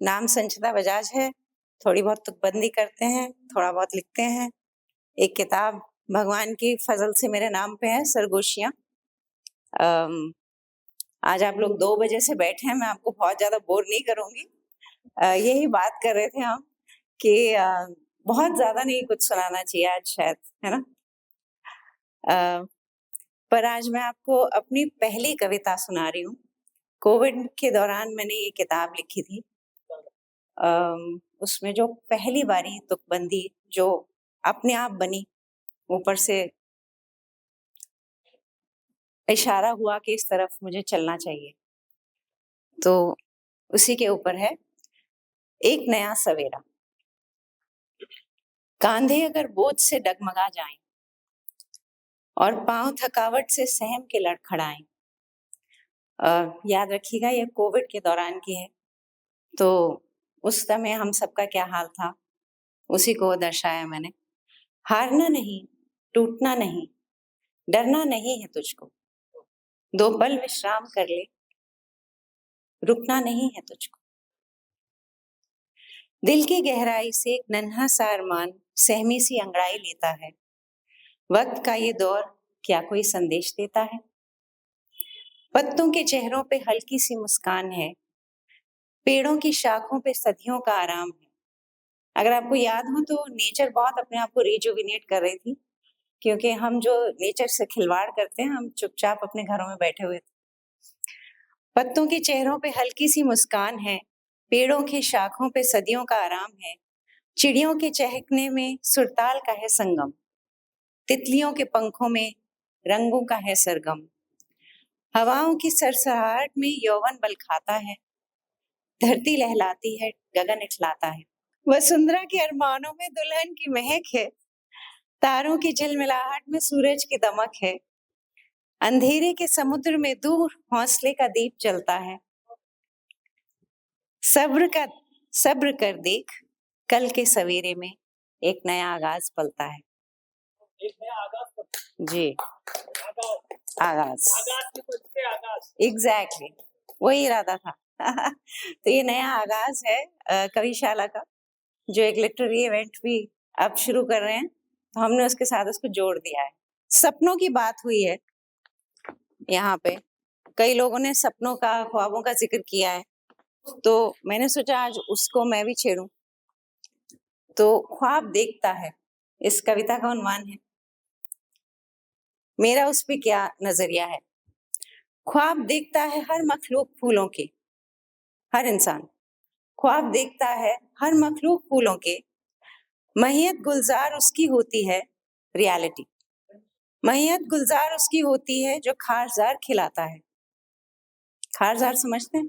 नाम संचिता बजाज है। थोड़ी बहुत तुकबंदी करते हैं, थोड़ा बहुत लिखते हैं। एक किताब भगवान की फजल से मेरे नाम पे है, सरगोशियाँ। आज आप लोग 2 बजे से बैठे हैं, मैं आपको बहुत ज़्यादा बोर नहीं करूँगी। यही बात कर रहे थे हम कि बहुत ज़्यादा नहीं कुछ सुनाना चाहिए आज शायद, है ना? पर आज मैं आपको अपनी पहली कविता सुना रही हूँ। कोविड के दौरान मैंने ये किताब लिखी थी। उसमें जो पहली बारी तुकबंदी जो अपने आप बनी, ऊपर से इशारा हुआ कि इस तरफ मुझे चलना चाहिए, तो उसी के ऊपर है एक नया सवेरा। कांधे अगर बोझ से डगमगा जाएं और पांव थकावट से सहम के लड़खड़ाएं। याद रखिएगा ये कोविड के दौरान की है, तो उस समय हम सबका क्या हाल था, उसी को दर्शाया मैंने। हारना नहीं, टूटना नहीं, डरना नहीं है तुझको, 2 पल विश्राम कर ले, रुकना नहीं है तुझको। दिल की गहराई से एक नन्हा सा अरमान सहमी सी अंगड़ाई लेता है। वक्त का ये दौर क्या कोई संदेश देता है? पत्तों के चेहरों पे हल्की सी मुस्कान है, पेड़ों की शाखों पे सदियों का आराम है। अगर आपको याद हो तो नेचर बहुत अपने आप को रिजुविनेट कर रही थी, क्योंकि हम जो नेचर से खिलवाड़ करते हैं, हम चुपचाप अपने घरों में बैठे हुए थे। पत्तों के चेहरों पे हल्की सी मुस्कान है, पेड़ों की शाखों पे सदियों का आराम है, चिड़ियों के चहकने में सुरताल का है संगम, तितलियों के पंखों में रंगों का है सरगम, हवाओं की सरसराहट में यौवन बल खाता है, धरती लहलाती है, गगन इठलाता है। वसुंधरा के अरमानों में दुल्हन की महक है, तारों की झिलमिलाहट में सूरज की दमक है, अंधेरे के समुद्र में दूर हौसले का दीप जलता है। सब्र कर देख, कल के सवेरे में एक नया आगाज पलता है। जी, आगाज एग्जैक्टली वही इरादा था। तो ये नया आगाज है कविशाला का, जो एक लिटरेरी इवेंट भी अब शुरू कर रहे हैं, तो हमने उसके साथ उसको जोड़ दिया है। सपनों की बात हुई है यहाँ पे, कई लोगों ने सपनों का, ख्वाबों का जिक्र किया है, तो मैंने सोचा आज उसको मैं भी छेड़ूं। तो ख्वाब देखता है इस कविता का उन्वान है। मेरा उस पे क्या नजरिया है? ख्वाब देखता है हर मखलूक फूलों के, हर इंसान ख्वाब देखता है हर मखलूक फूलों के, महियत गुलजार उसकी होती है रियलिटी। महियत गुलजार उसकी होती है जो खारजार खिलाता है। खारजार समझते हैं?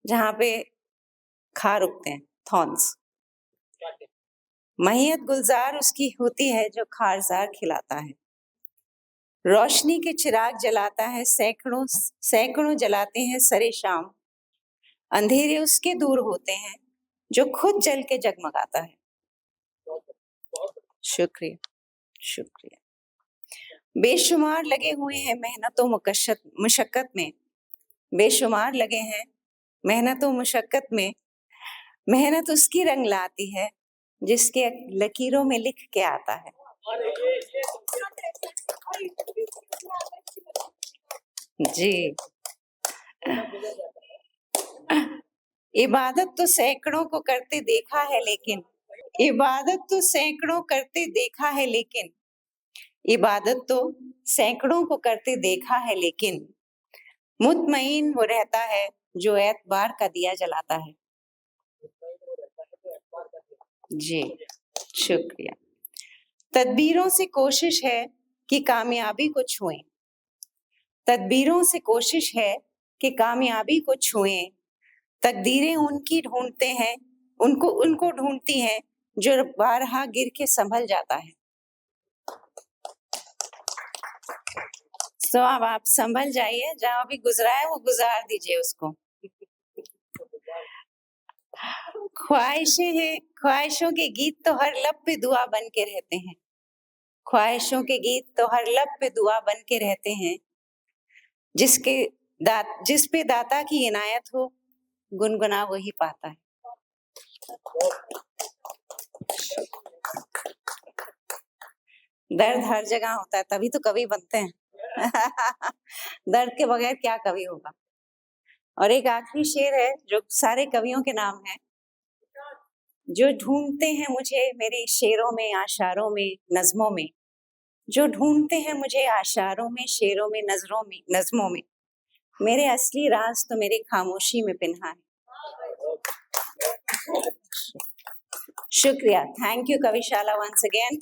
जहाँ पे खार उगते हैं, थॉर्न्स। महियत गुलजार उसकी होती है जो खारजार खिलाता है। रोशनी के चिराग जलाता है, सैकड़ों सैकड़ों जलाते हैं सरे शाम, अंधेरे उसके दूर होते हैं जो खुद जल के जगमगाता है। शुक्रिया, शुक्रिया। बेशुमार लगे हुए हैं मेहनतों मुशक्कत में, बेशुमार लगे हैं मेहनतों मुशक्कत में, मेहनत उसकी रंग लाती है जिसके लकीरों में लिख के आता है। जी, इबादत तो सैकड़ों को करते देखा है, लेकिन इबादत तो सैकड़ों करते देखा है, लेकिन इबादत तो सैकड़ों को करते देखा है, लेकिन मुतमईन वो रहता है जो एतबार का दिया जलाता है। जी, शुक्रिया। तदबीरों से कोशिश है कि कामयाबी को छुएं, तदबीरों से कोशिश है कि कामयाबी को छुएं, तकदीरें उनकी ढूंढते हैं, उनको ढूंढती हैं जो बारहा गिर के संभल जाता है। तो अब आप संभल जाइए, जहां भी गुजरा है वो गुजार दीजिए उसको। ख्वाहिशें हैं, ख्वाहिशों के गीत तो हर लब पे दुआ बन के रहते हैं, ख्वाहिशों के गीत तो हर लब पे दुआ बन के रहते हैं, जिस पे दाता की इनायत हो, गुनगुना वही पाता है। दर्द हर जगह होता है, तभी तो कवि बनते हैं। दर्द के बगैर क्या कवि होगा। और एक आखिरी शेर है जो सारे कवियों के नाम है। जो ढूंढते हैं मुझे मेरे शेरों में, आशारों में, नज़्मों में, जो ढूंढते हैं मुझे आशारों में, शेरों में, नजरों में, नज़्मों में, मेरे असली राज तो मेरी खामोशी में पिन्हा है। शुक्रिया। Thank you Kavishala once again.